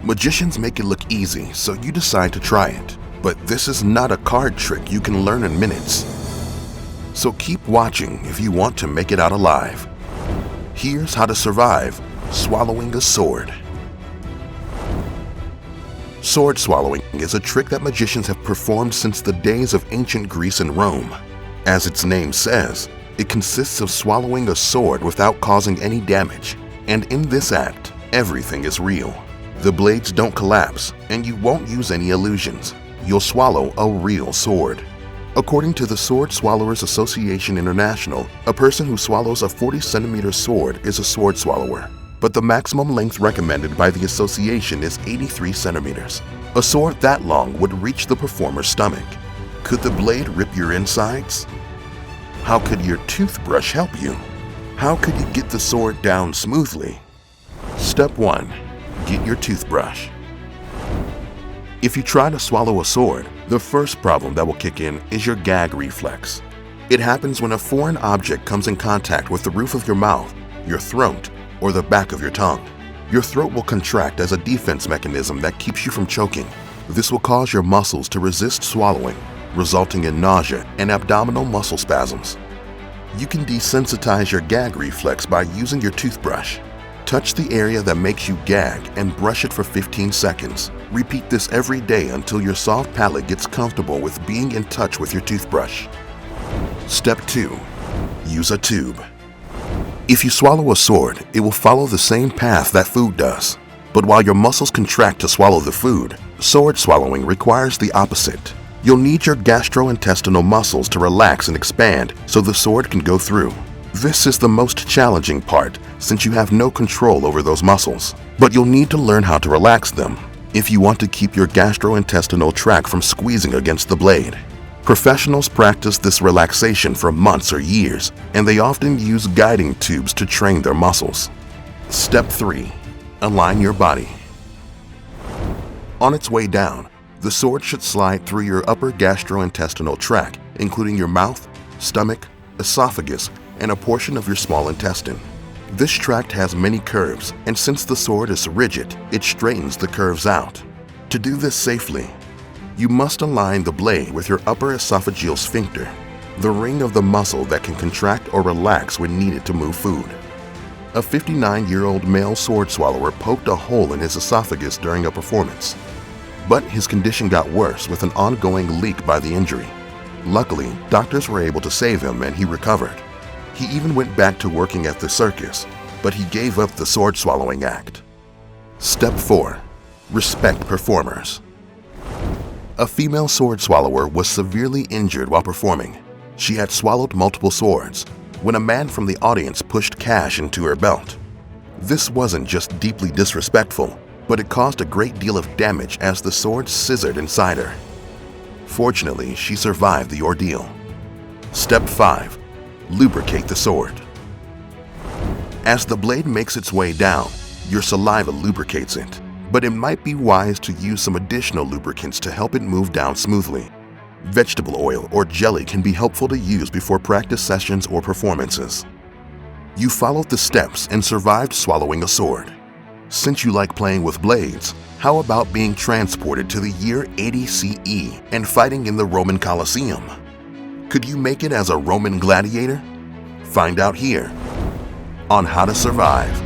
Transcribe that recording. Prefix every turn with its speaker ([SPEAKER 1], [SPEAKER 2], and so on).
[SPEAKER 1] Magicians make it look easy, so you decide to try it. But this is not a card trick you can learn in minutes. So keep watching if you want to make it out alive. Here's how to survive swallowing a sword. Sword swallowing is a trick that magicians have performed since the days of ancient Greece and Rome. As its name says, it consists of swallowing a sword without causing any damage, and in this act, everything is real. The blades don't collapse, and you won't use any illusions. You'll swallow a real sword. According to the Sword Swallowers Association International, a person who swallows a 40-centimeter sword is a sword swallower, but the maximum length recommended by the association is 83 centimeters. A sword that long would reach the performer's stomach. Could the blade rip your insides? How could your toothbrush help you? How could you get the sword down smoothly? Step 1. Get your toothbrush. If you try to swallow a sword, the first problem that will kick in is your gag reflex. It happens when a foreign object comes in contact with the roof of your mouth, your throat, or the back of your tongue. Your throat will contract as a defense mechanism that keeps you from choking. This will cause your muscles to resist swallowing, resulting in nausea and abdominal muscle spasms. You can desensitize your gag reflex by using your toothbrush. Touch the area that makes you gag and brush it for 15 seconds. Repeat this every day until your soft palate gets comfortable with being in touch with your toothbrush. Step 2. Use a tube. If you swallow a sword, it will follow the same path that food does. But while your muscles contract to swallow the food, sword swallowing requires the opposite. You'll need your gastrointestinal muscles to relax and expand so the sword can go through. This is the most challenging part since you have no control over those muscles, but you'll need to learn how to relax them if you want to keep your gastrointestinal tract from squeezing against the blade. Professionals practice this relaxation for months or years, and they often use guiding tubes to train their muscles. Step 3. Align your body. On its way down, the sword should slide through your upper gastrointestinal tract, including your mouth, stomach, esophagus, and a portion of your small intestine. This tract has many curves, and since the sword is rigid, it straightens the curves out. To do this safely, you must align the blade with your upper esophageal sphincter, the ring of the muscle that can contract or relax when needed to move food. A 59-year-old male sword swallower poked a hole in his esophagus during a performance, but his condition got worse with an ongoing leak by the injury. Luckily, doctors were able to save him and he recovered. He even went back to working at the circus, but he gave up the sword swallowing act. Step 4. Respect performers. A female sword swallower was severely injured while performing. She had swallowed multiple swords when a man from the audience pushed cash into her belt. This wasn't just deeply disrespectful, but it caused a great deal of damage as the sword scissored inside her. Fortunately, she survived the ordeal. Step 5. Lubricate the sword. As the blade makes its way down, your saliva lubricates it, but it might be wise to use some additional lubricants to help it move down smoothly. Vegetable oil or jelly can be helpful to use before practice sessions or performances. You followed the steps and survived swallowing a sword. Since you like playing with blades, how about being transported to the year 80 CE and fighting in the Roman Colosseum? Could you make it as a Roman gladiator? Find out here on How to Survive